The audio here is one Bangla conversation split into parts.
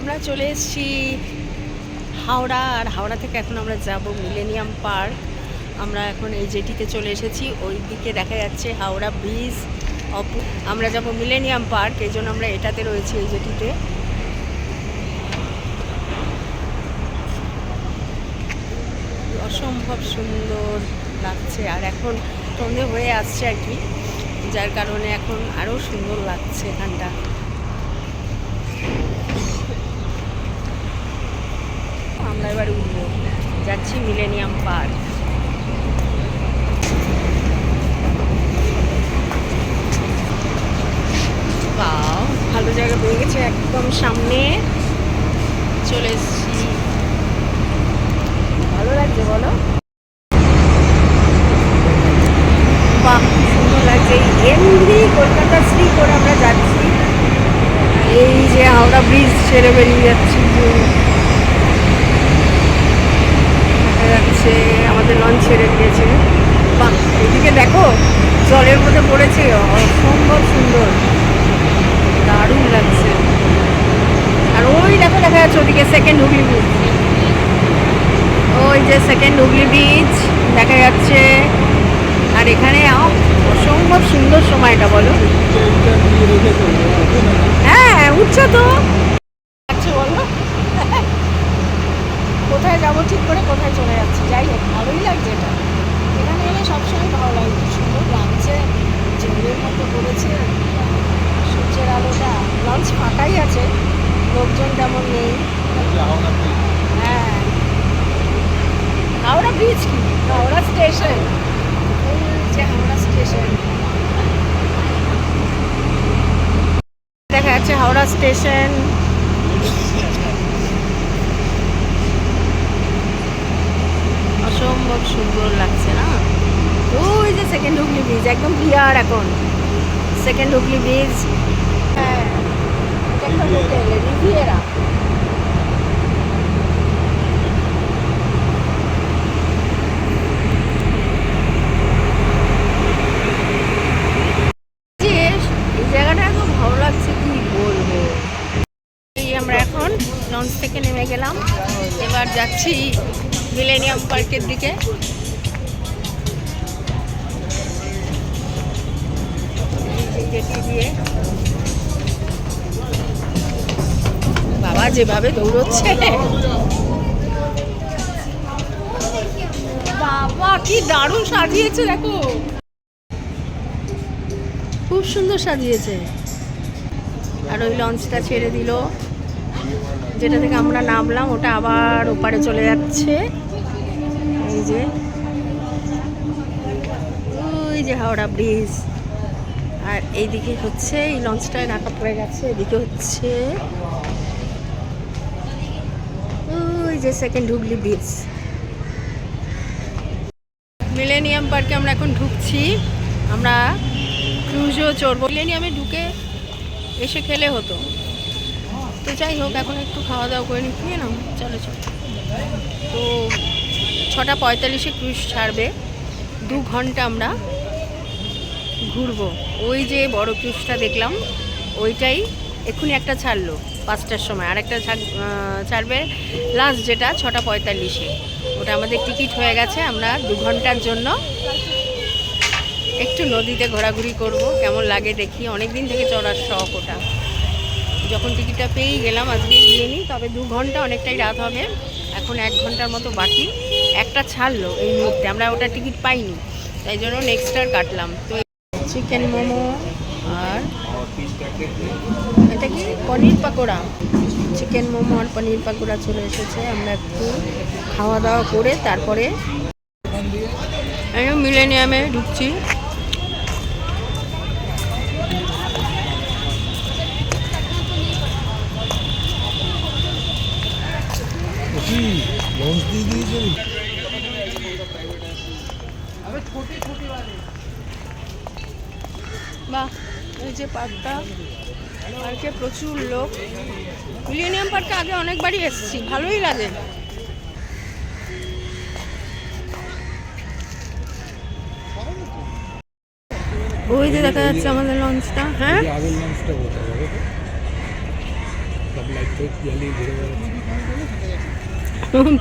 আমরা চলে এসেছি হাওড়া, আর হাওড়া থেকে এখন আমরা যাব মিলেনিয়াম পার্ক। আমরা এখন এই জেটিতে চলে এসেছি, ওই দিকে দেখা যাচ্ছে হাওড়া ব্রিজ। আমরা যাব মিলেনিয়াম পার্ক, এই জন্য আমরা এটাতে রয়েছি, এই জেটিতে। অসম্ভব সুন্দর লাগছে, আর এখন সন্ধে হয়ে আসছে আর কি, যার কারণে এখন আরও সুন্দর লাগছে এখানটা। আমরা এবার উঠবো, যাচ্ছি মিলেনিয়াম পার্ক। বাহ, ভালো জায়গা পেয়ে গেছে, একদম সামনে চলে এসেছি। ভালো লাগছে বলো? বাহ, সুন্দর লাগছে। এমনি কলকাতা শ্রী করে আমরা যাচ্ছি, এই যে হাওড়া ব্রিজ ছেড়ে বেরিয়ে যাচ্ছি, দেখা যাচ্ছে আমাদের লঞ্চ ছেড়ে দিয়েছে। বাহ, এদিকে দেখো জলের মধ্যে পড়েছে, অসম্ভব সুন্দর, দারুণ লাগছে। আর ওই দেখো দেখা যাচ্ছে ওদিকে সেকেন্ড হুগলি ব্রিজ, ওই যে সেকেন্ড হুগলি ব্রিজ দেখা যাচ্ছে। আর এখানে অসম্ভব সুন্দর সময়টা, বলো? হ্যাঁ, উঠছে তো, আচ্ছা বলো কোথায় যাবো ঠিক করে, কোথায় চলে যাচ্ছে। যাই হোক, ভালোই লাগছে এটা, এখানে এলে সবসময় ভালো লাগে, খুব সুন্দর লাগছে, জলের মতো করেছে, সূর্যের আলোটা। লঞ্চ ফাঁকাই আছে, লোকজন তেমন নেই। হ্যাঁ, হাওড়া ব্রিজ কি, হাওড়া স্টেশন, যে হাওড়া স্টেশন দেখা যাচ্ছে, হাওড়া স্টেশন। অসম্ভব সুন্দর লাগছে না? ওই যে সেকেন্ড হুগলি ব্রিজ, একদম ক্লিয়ার এখন সেকেন্ড হুগলি ব্রিজ। হ্যাঁ, এটা একটা হোটেল, রিভিয়েরা। এই জায়গাটা এত ভালো লাগছে, কি বলবো। এই আমরা এখন লঞ্চ থেকে নেমে গেলাম, এবার যাচ্ছি মিলেনিয়াম পার্কের দিকে। দিয়ে বাবা যেভাবে দৌড়চ্ছে, বাবা কি দারুণ সাজিয়েছে, দেখো খুব সুন্দর সাজিয়েছে। আর ওই লঞ্চটা ছেড়ে দিল, যেটা থেকে আমরা নামলাম ওটা আবার ওপারে চলে যাচ্ছে। এই যে ওই যে হাওড়া ব্রিজ, আর এইদিকে হচ্ছে এই লঞ্চটায় রাখা পড়ে গেছে, এদিকে হচ্ছে ওই যে সেকেন্ড হুগলি ব্রিজ। মিলেনিয়াম পার্কে আমরা এখন ঢুকছি, আমরা ক্রুজও চড়বো। মিলেনিয়ামে ঢুকে এসে খেলে হতো, তো যাই হোক এখন একটু খাওয়া দাওয়া করে নিচ্ছি না, চলো চলো। তো 6:45 ক্রুজ ছাড়বে, 2 ঘন্টা আমরা ঘুরবো। ওই যে বড় ক্রুজটা দেখলাম, ওইটাই এক্ষুনি একটা ছাড়লো 5টার সময়, আর একটা ছাড়বে লাস্ট, যেটা 6:45, ওটা আমাদের টিকিট হয়ে গেছে। আমরা 2 ঘন্টার জন্য একটু নদীতে ঘোরাঘুরি করব, কেমন লাগে দেখি। অনেক দিন থেকে চড়ার শখ ওটা, যখন টিকিটটা পেয়েই গেলাম, আজকে গিয়ে নিই। তবে 2 ঘন্টা অনেকটাই রাত হবে, এখন 1 ঘন্টার মতো বাকি। একটা ছাড়লো এই মুহূর্তে, আমরা ওটা টিকিট পাইনি, তাই জন্য নেক্সটটার কাটলাম। তো চিকেন মোমো, আর এটা কি পনির পাকোড়া, চিকেন মোমো আর পনির পাকোড়া চলে এসেছে। আমরা একটু খাওয়া দাওয়া করে তারপরে মিলেনিয়ামে ঢুকছি। বাহ, এই যে পার্কটা, পার্কে প্রচুর লোক। মিলেনিয়াম পার্কে আগে অনেকবারই এসেছি, ভালোই লাগে। ওই যে দেখা যাচ্ছে আমাদের লঞ্চটা। হ্যাঁ,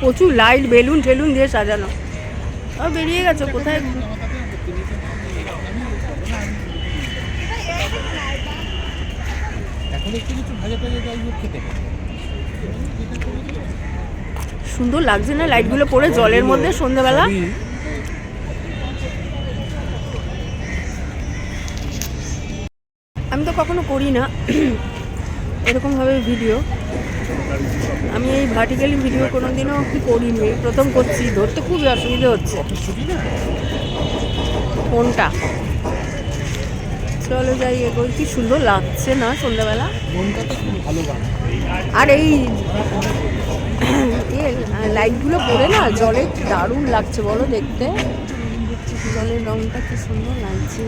প্রচুর লাইট বেলুন টেলুন দিয়ে সাজানো। বেরিয়ে গেছে কোথায়? সুন্দর লাগছে না লাইটগুলো পড়ে জলের মধ্যে সন্ধ্যাবেলা? আমি তো কখনো করি না এরকমভাবে ভিডিও। আমি এই ভার্টিক্যালি ভিডিও কোনোদিনও কি করিনি, প্রথম করছি। ধরতে খুবই অসুবিধা হচ্ছে ফোনটা। চলো যাই, এগোই। কি সুন্দর লাগছে না সন্ধ্যাবেলা? আর এই লাইটগুলো পড়ে না জলে দারুণ লাগছে বলো দেখতে। জলের রংটা কি সুন্দর লাগছে।